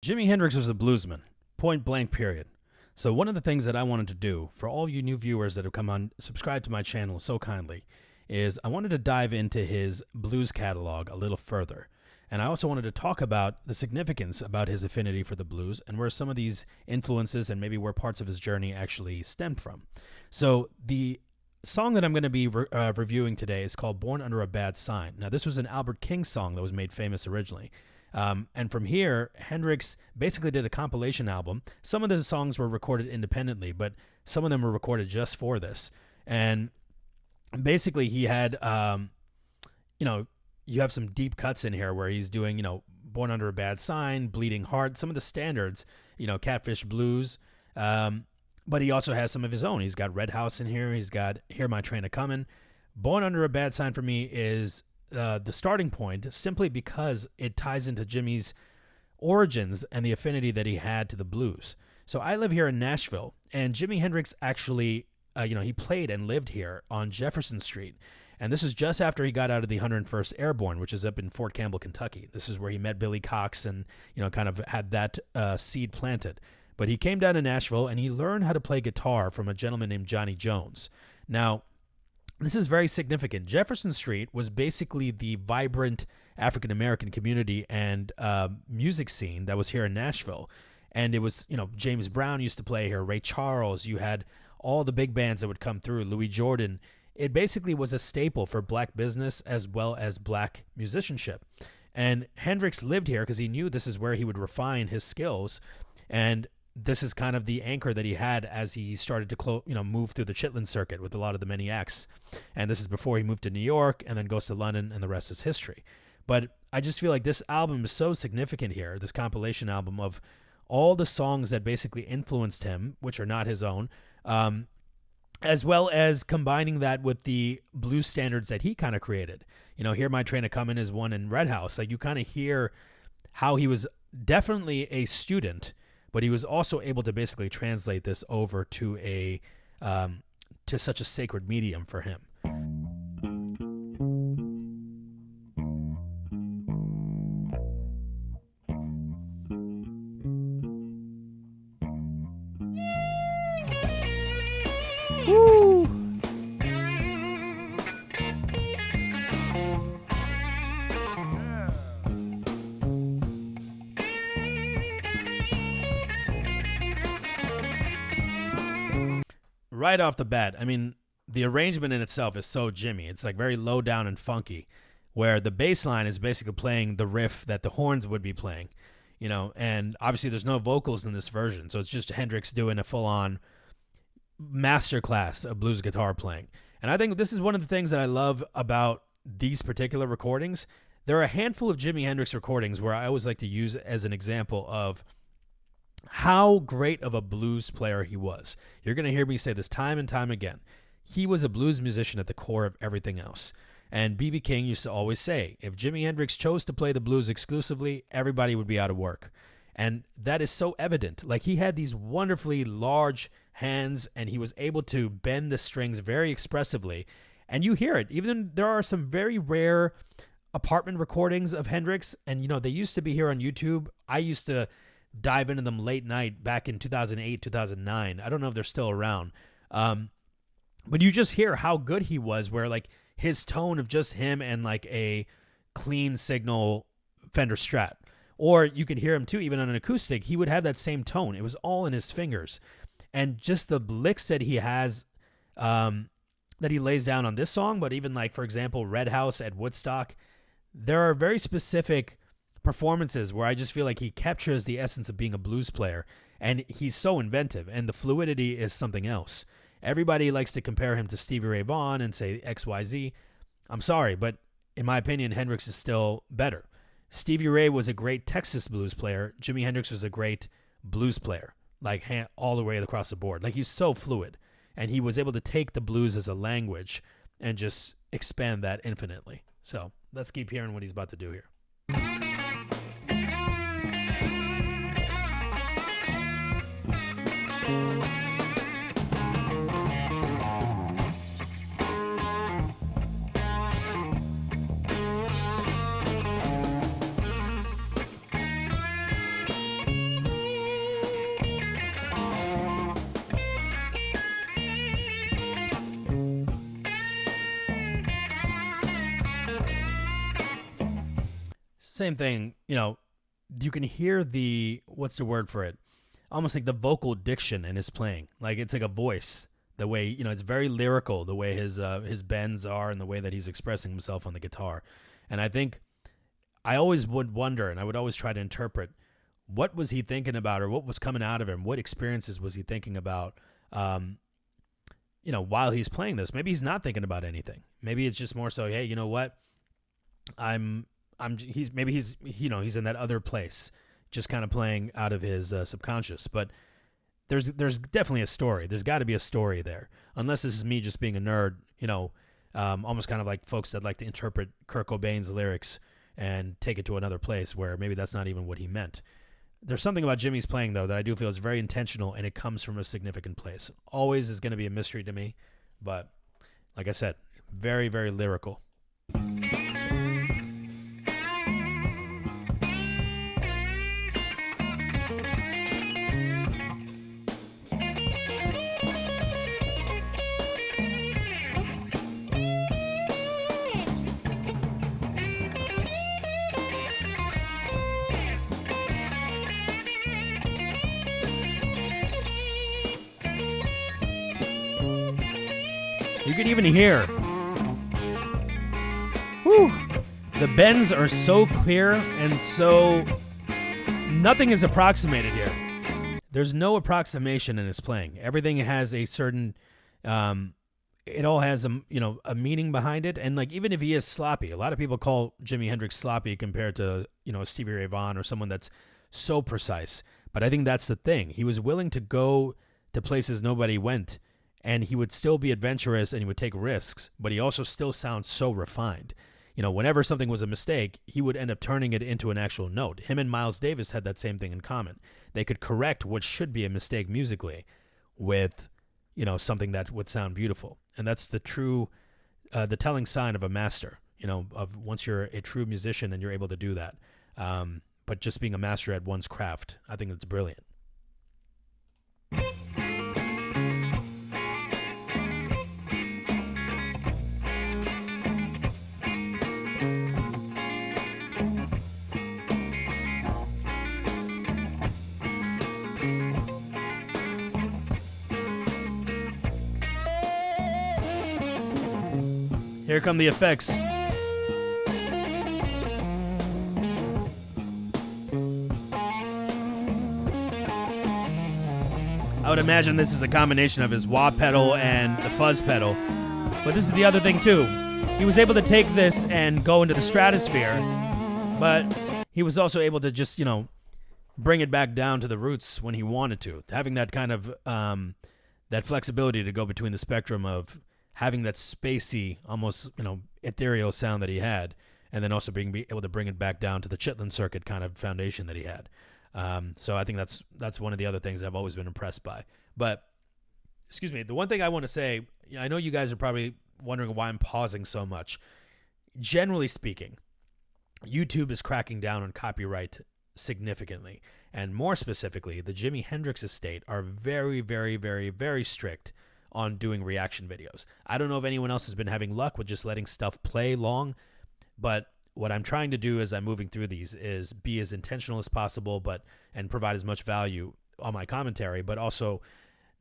Jimi Hendrix was a bluesman, point blank, period. So, one of the things that I wanted to do for all you new viewers that have come on, subscribe to my channel so kindly, is I wanted to dive into his blues catalog a little further. And I also wanted to talk about the significance about his affinity for the blues and where some of these influences and maybe where parts of his journey actually stemmed from. So, the song that I'm going to be reviewing today is called Born Under a Bad Sign. Now, this was an Albert King song that was made famous originally. And from here, Hendrix basically did a compilation album. Some of the songs were recorded independently, but some of them were recorded just for this. And basically, he had, you have some deep cuts in here where he's doing, Born Under a Bad Sign, Bleeding Heart, some of the standards, Catfish Blues. But he also has some of his own. He's got Red House in here. He's got Hear My Train A-Comin'. Born Under a Bad Sign for me is the starting point simply because it ties into Jimmy's origins and the affinity that he had to the blues. So I live here in Nashville, and Jimi Hendrix actually, he played and lived here on Jefferson Street. And this is just after he got out of the 101st Airborne, which is up in Fort Campbell, Kentucky. This is where he met Billy Cox and, kind of had that seed planted. But he came down to Nashville, and he learned how to play guitar from a gentleman named Johnny Jones. Now, this is very significant. Jefferson Street was basically the vibrant African-American community and music scene that was here in Nashville. And it was, James Brown used to play here, Ray Charles. You had all the big bands that would come through, Louis Jordan. It basically was a staple for black business as well as black musicianship. And Hendrix lived here because he knew this is where he would refine his skills. And this is kind of the anchor that he had as he started to move through the Chitlin circuit with a lot of the many acts. And this is before he moved to New York and then goes to London, and the rest is history. But I just feel like this album is so significant here, this compilation album of all the songs that basically influenced him, which are not his own, as well as combining that with the blues standards that he kind of created. Hear My Train A-Comin' is one in Red House. Like, you kind of hear how he was definitely a student, but he was also able to basically translate this over to to such a sacred medium for him. Woo! Right off the bat, I mean, the arrangement in itself is so Jimmy. It's like very low down and funky, where the bass line is basically playing the riff that the horns would be playing, and obviously there's no vocals in this version, so it's just Hendrix doing a full-on masterclass of blues guitar playing. And I think this is one of the things that I love about these particular recordings. There are a handful of Jimi Hendrix recordings where I always like to use as an example of how great of a blues player he was. You're going to hear me say this time and time again. He was a blues musician at the core of everything else. And B.B. King used to always say, if Jimi Hendrix chose to play the blues exclusively, everybody would be out of work. And that is so evident. Like, he had these wonderfully large hands, and he was able to bend the strings very expressively. And you hear it. Even there are some very rare apartment recordings of Hendrix, and, they used to be here on YouTube. I used to dive into them late night back in 2008, 2009. I don't know if they're still around. But you just hear how good he was, where like his tone of just him and like a clean signal Fender Strat. Or you could hear him too, even on an acoustic, he would have that same tone. It was all in his fingers. And just the licks that he has, that he lays down on this song, but even like, for example, Red House at Woodstock, there are very specific performances where I just feel like he captures the essence of being a blues player, and he's so inventive, and the fluidity is something else. Everybody likes to compare him to Stevie Ray Vaughan and say XYZ. I'm sorry, but in my opinion, Hendrix is still better. Stevie Ray was a great Texas blues player. Jimi Hendrix was a great blues player, like all the way across the board. Like, he's so fluid, and he was able to take the blues as a language and just expand that infinitely. So let's keep hearing what he's about to do here. Same thing, you can hear what's the word for it? Almost like the vocal diction in his playing. Like it's like a voice. The way, it's very lyrical, the way his bends are and the way that he's expressing himself on the guitar. And I think I always would wonder, and I would always try to interpret, what was he thinking about, or what was coming out of him? What experiences was he thinking about, while he's playing this? Maybe he's not thinking about anything. Maybe it's just more so, hey, you know what? He's in that other place, just kind of playing out of his subconscious. But there's definitely a story. There's got to be a story there, unless this is me just being a nerd, almost kind of like folks that like to interpret Kurt Cobain's lyrics and take it to another place where maybe that's not even what he meant. There's something about Jimmy's playing, though, that I do feel is very intentional, and it comes from a significant place. Always is going to be a mystery to me, but like I said, very, very lyrical. You can even hear. Whew. The bends are so clear and so nothing is approximated here. There's no approximation in his playing. Everything has a certain it all has a meaning behind it. And like even if he is sloppy, a lot of people call Jimi Hendrix sloppy compared to, Stevie Ray Vaughan or someone that's so precise. But I think that's the thing. He was willing to go to places nobody went. And he would still be adventurous and he would take risks, but he also still sounds so refined. Whenever something was a mistake, he would end up turning it into an actual note. Him and Miles Davis had that same thing in common. They could correct what should be a mistake musically with, something that would sound beautiful. And that's the the telling sign of a master, of once you're a true musician and you're able to do that. But just being a master at one's craft, I think that's brilliant. Here come the effects. I would imagine this is a combination of his wah pedal and the fuzz pedal. But this is the other thing too. He was able to take this and go into the stratosphere, but he was also able to just, bring it back down to the roots when he wanted to. Having that kind of, that flexibility to go between the spectrum of having that spacey, almost, ethereal sound that he had, and then also being able to bring it back down to the Chitlin circuit kind of foundation that he had. So I think that's one of the other things I've always been impressed by. But, excuse me, the one thing I want to say, I know you guys are probably wondering why I'm pausing so much. Generally speaking, YouTube is cracking down on copyright significantly. And more specifically, the Jimi Hendrix estate are very, very, very, very strict on doing reaction videos. I don't know if anyone else has been having luck with just letting stuff play long, but what I'm trying to do as I'm moving through these is be as intentional as possible, and provide as much value on my commentary, but also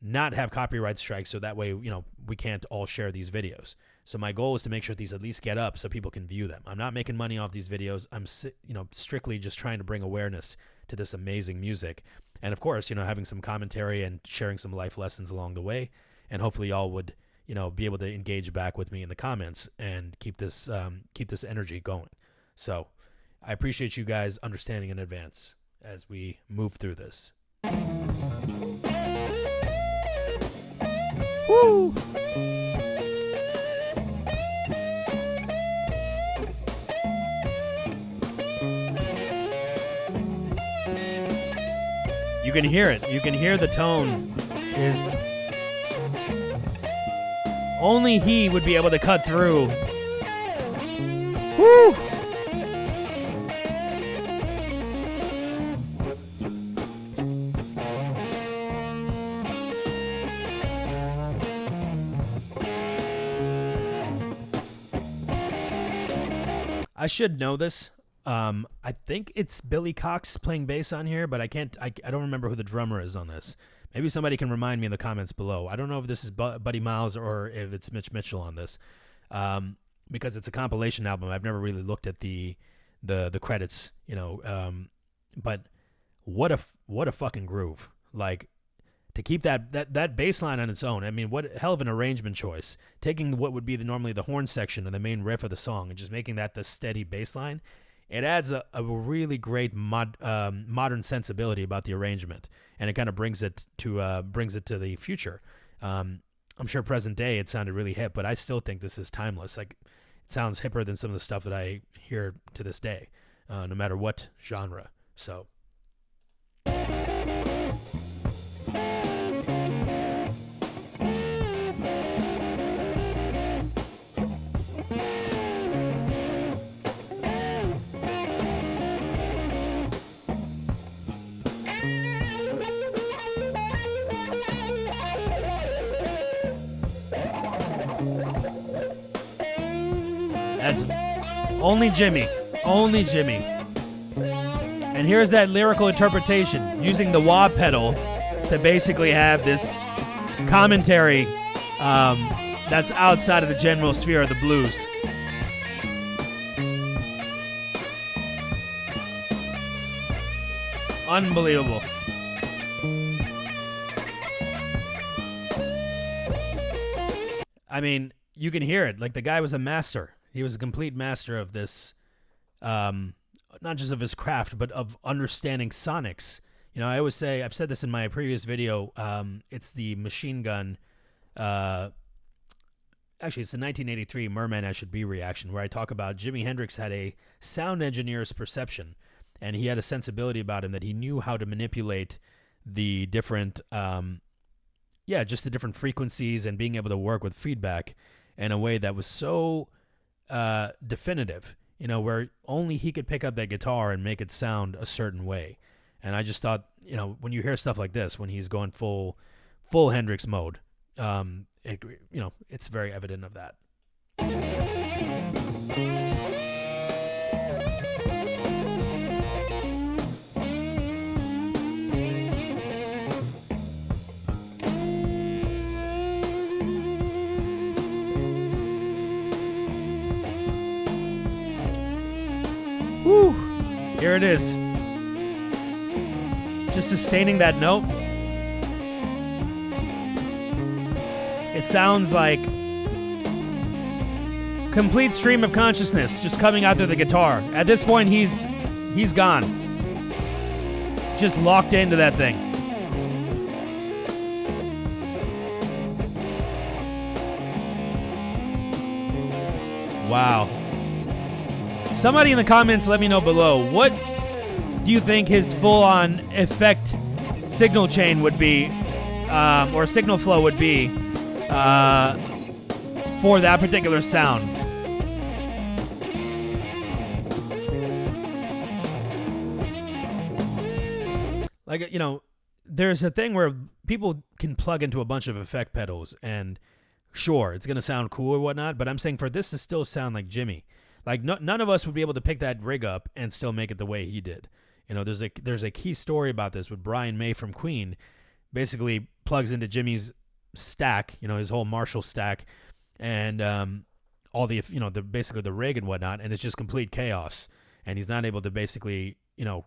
not have copyright strikes so that way, we can't all share these videos. So my goal is to make sure these at least get up so people can view them. I'm not making money off these videos. I'm, strictly just trying to bring awareness to this amazing music. And of course, having some commentary and sharing some life lessons along the way. And hopefully y'all would, be able to engage back with me in the comments and keep this energy going. So I appreciate you guys understanding in advance as we move through this. Woo! You can hear it. You can hear the tone is... Only he would be able to cut through. Woo! I should know this, I think it's Billy Cox playing bass on here, but I don't remember who the drummer is on this. Maybe somebody can remind me in the comments below. I don't know if this is Buddy Miles or if it's Mitch Mitchell on this, because it's a compilation album. I've never really looked at the credits, but what a fucking groove! Like, to keep that bass line on its own. I mean, what hell of an arrangement choice. Taking what would be normally the horn section and the main riff of the song and just making that the steady bass line. It adds a really great modern sensibility about the arrangement, and it kind of brings it to the future. I'm sure present day it sounded really hip, but I still think this is timeless. Like, it sounds hipper than some of the stuff that I hear to this day, no matter what genre. So. That's only Jimi. Only Jimi. And here's that lyrical interpretation, using the wah pedal to basically have this commentary that's outside of the general sphere of the blues. Unbelievable. I mean, you can hear it. Like, the guy was a master. He was a complete master of this, not just of his craft, but of understanding sonics. I always say, I've said this in my previous video, it's the machine gun, actually, it's the 1983 Merman I Should Be reaction, where I talk about Jimi Hendrix had a sound engineer's perception, and he had a sensibility about him that he knew how to manipulate the different, just the different frequencies and being able to work with feedback in a way that was so definitive, where only he could pick up that guitar and make it sound a certain way. And I just thought, when you hear stuff like this, when he's going full Hendrix mode, it's very evident of that. Woo! Here it is. Just sustaining that note. It sounds like complete stream of consciousness just coming out through the guitar. At this point, he's gone. Just locked into that thing. Wow. Somebody in the comments let me know below, what do you think his full-on effect signal chain would be, or signal flow would be, for that particular sound? Like, there's a thing where people can plug into a bunch of effect pedals, and sure, it's going to sound cool or whatnot, but I'm saying for this to still sound like Jimi. Like, none of us would be able to pick that rig up and still make it the way he did. There's a key story about this with Brian May from Queen. Basically plugs into Jimmy's stack, his whole Marshall stack, and all the basically the rig and whatnot, and it's just complete chaos. And he's not able to basically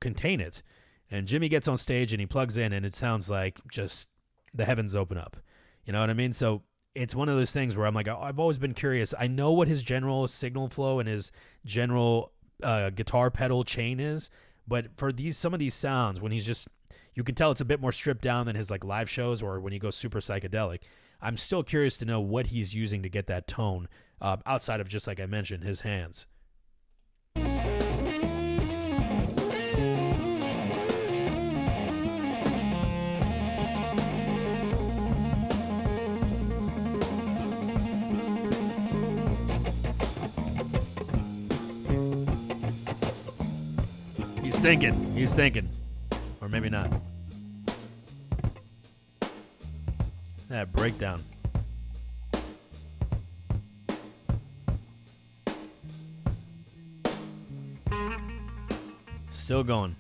contain it. And Jimi gets on stage and he plugs in, and it sounds like just the heavens open up. You know what I mean? So it's one of those things where I'm like, I've always been curious. I know what his general signal flow and his general guitar pedal chain is, but for some of these sounds, when he's just, you can tell it's a bit more stripped down than his like live shows or when he goes super psychedelic. I'm still curious to know what he's using to get that tone outside of just, like I mentioned, his hands. He's thinking. Or maybe not. That breakdown. Still going.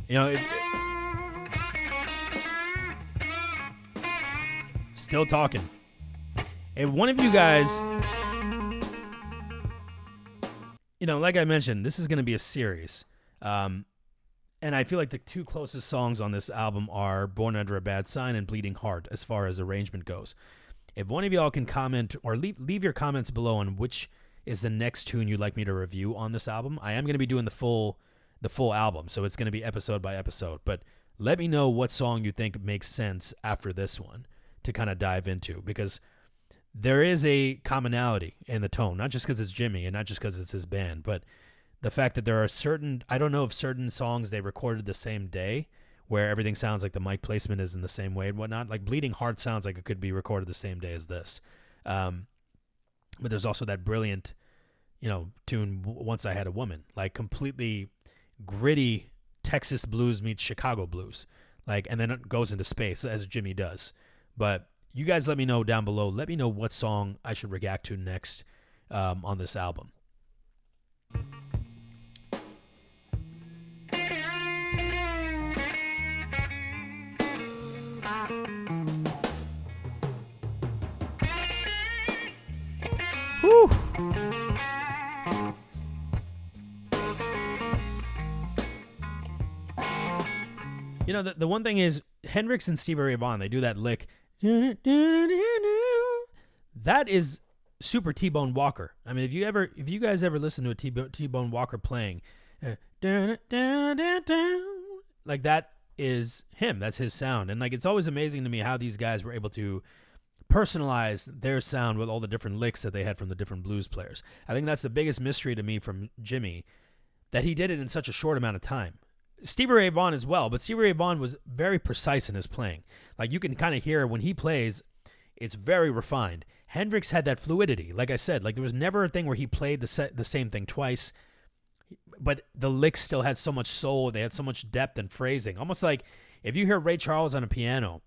You know, still talking. If one of you guys, you know, like I mentioned, this is going to be a series. And I feel like the two closest songs on this album are Born Under a Bad Sign and Bleeding Heart as far as arrangement goes. If one of y'all can comment or leave your comments below on which is the next tune you'd like me to review on this album. I am going to be doing the full album, so it's going to be episode by episode. But let me know what song you think makes sense after this one to kind of dive into, because there is a commonality in the tone, not just because it's Jimmy and not just because it's his band, but the fact that there are certain, I don't know if certain songs they recorded the same day where everything sounds like the mic placement is in the same way and whatnot. Like Bleeding Heart sounds like it could be recorded the same day as this. But there's also that brilliant, you know, tune, Once I Had a Woman, like completely gritty Texas blues meets Chicago blues, like, and then it goes into space as Jimmy does. But you guys let me know down below. Let me know what song I should react to next on this album. Whew. You know, the one thing is, Hendrix and Stevie Ray Vaughan, they do that lick. That is super T-Bone Walker. I mean, if you guys ever listen to a T-Bone Walker playing, like, that is him. That's his sound. And like, it's always amazing to me how these guys were able to personalize their sound with all the different licks that they had from the different blues players. I think that's the biggest mystery to me from Jimmy, that he did it in such a short amount of time. Stevie Ray Vaughan as well, but Stevie Ray Vaughan was very precise in his playing. Like, you can kind of hear when he plays, it's very refined. Hendrix had that fluidity. Like I said, like, there was never a thing where he played the same thing twice, but the licks still had so much soul. They had so much depth and phrasing. Almost like if you hear Ray Charles on a piano,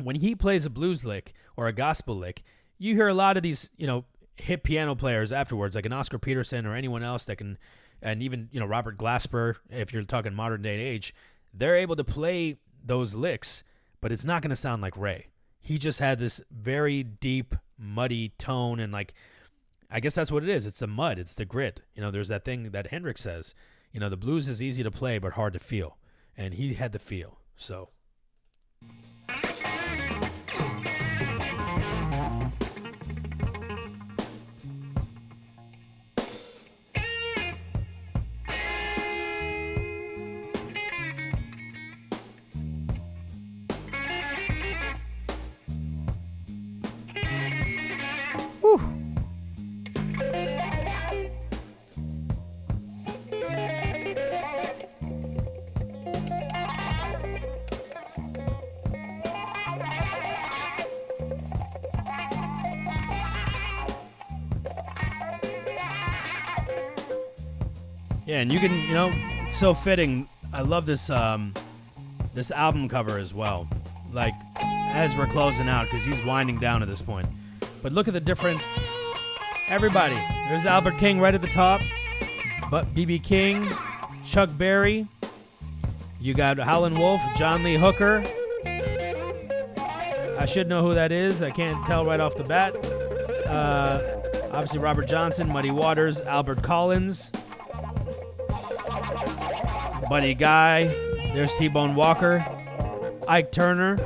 when he plays a blues lick or a gospel lick, you hear a lot of these, you know, hip piano players afterwards, like an Oscar Peterson or anyone else that can, and even, you know, Robert Glasper, if you're talking modern day and age, they're able to play those licks, but it's not going to sound like Ray. He just had this very deep, muddy tone, and like, I guess that's what it is. It's the mud. It's the grit. You know, there's that thing that Hendrix says, you know, the blues is easy to play but hard to feel, and he had the feel. So yeah, and you can, you know, it's so fitting. I love this this album cover as well. Like, as we're closing out, because he's winding down at this point. But look at the different, everybody. There's Albert King right at the top, but B.B. King, Chuck Berry. You got Howlin' Wolf, John Lee Hooker. I should know who that is. I can't tell right off the bat. Obviously Robert Johnson, Muddy Waters, Albert Collins, Buddy Guy. There's T-Bone Walker, Ike Turner,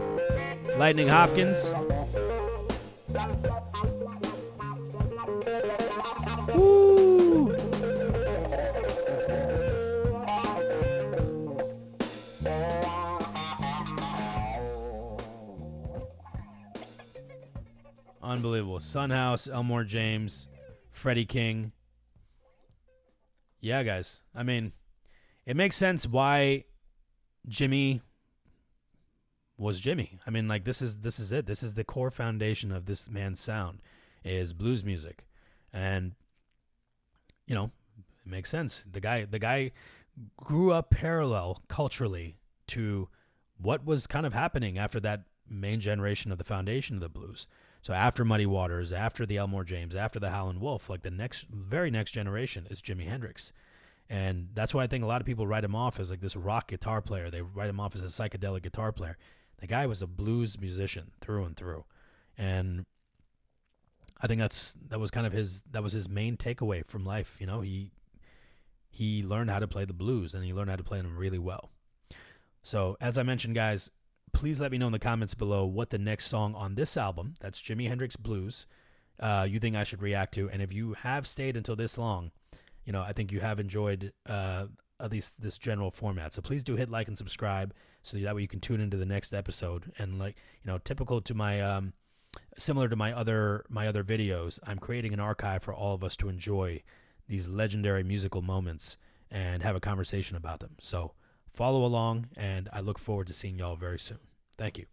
Lightning Hopkins. Woo! Unbelievable. Son House, Elmore James, Freddie King. Yeah, guys. I mean, it makes sense why Jimmy was Jimmy. I mean, like, this is it. This is the core foundation of this man's sound, is blues music. And, you know, it makes sense. The guy grew up parallel culturally to what was kind of happening after that main generation of the foundation of the blues. So after Muddy Waters, after the Elmore James, after the Howlin' Wolf, like the very next generation is Jimi Hendrix. And that's why I think a lot of people write him off as like this rock guitar player. They write him off as a psychedelic guitar player. The guy was a blues musician through and through. And I think that was his main takeaway from life. You know, he learned how to play the blues, and he learned how to play them really well. So as I mentioned, guys, please let me know in the comments below what the next song on this album, that's Jimi Hendrix Blues, you think I should react to. And if you have stayed until this long, you know, I think you have enjoyed at least this general format. So please do hit like and subscribe, so that way you can tune into the next episode. And like, you know, typical to my similar to my other videos, I'm creating an archive for all of us to enjoy these legendary musical moments and have a conversation about them. So follow along, and I look forward to seeing y'all very soon. Thank you.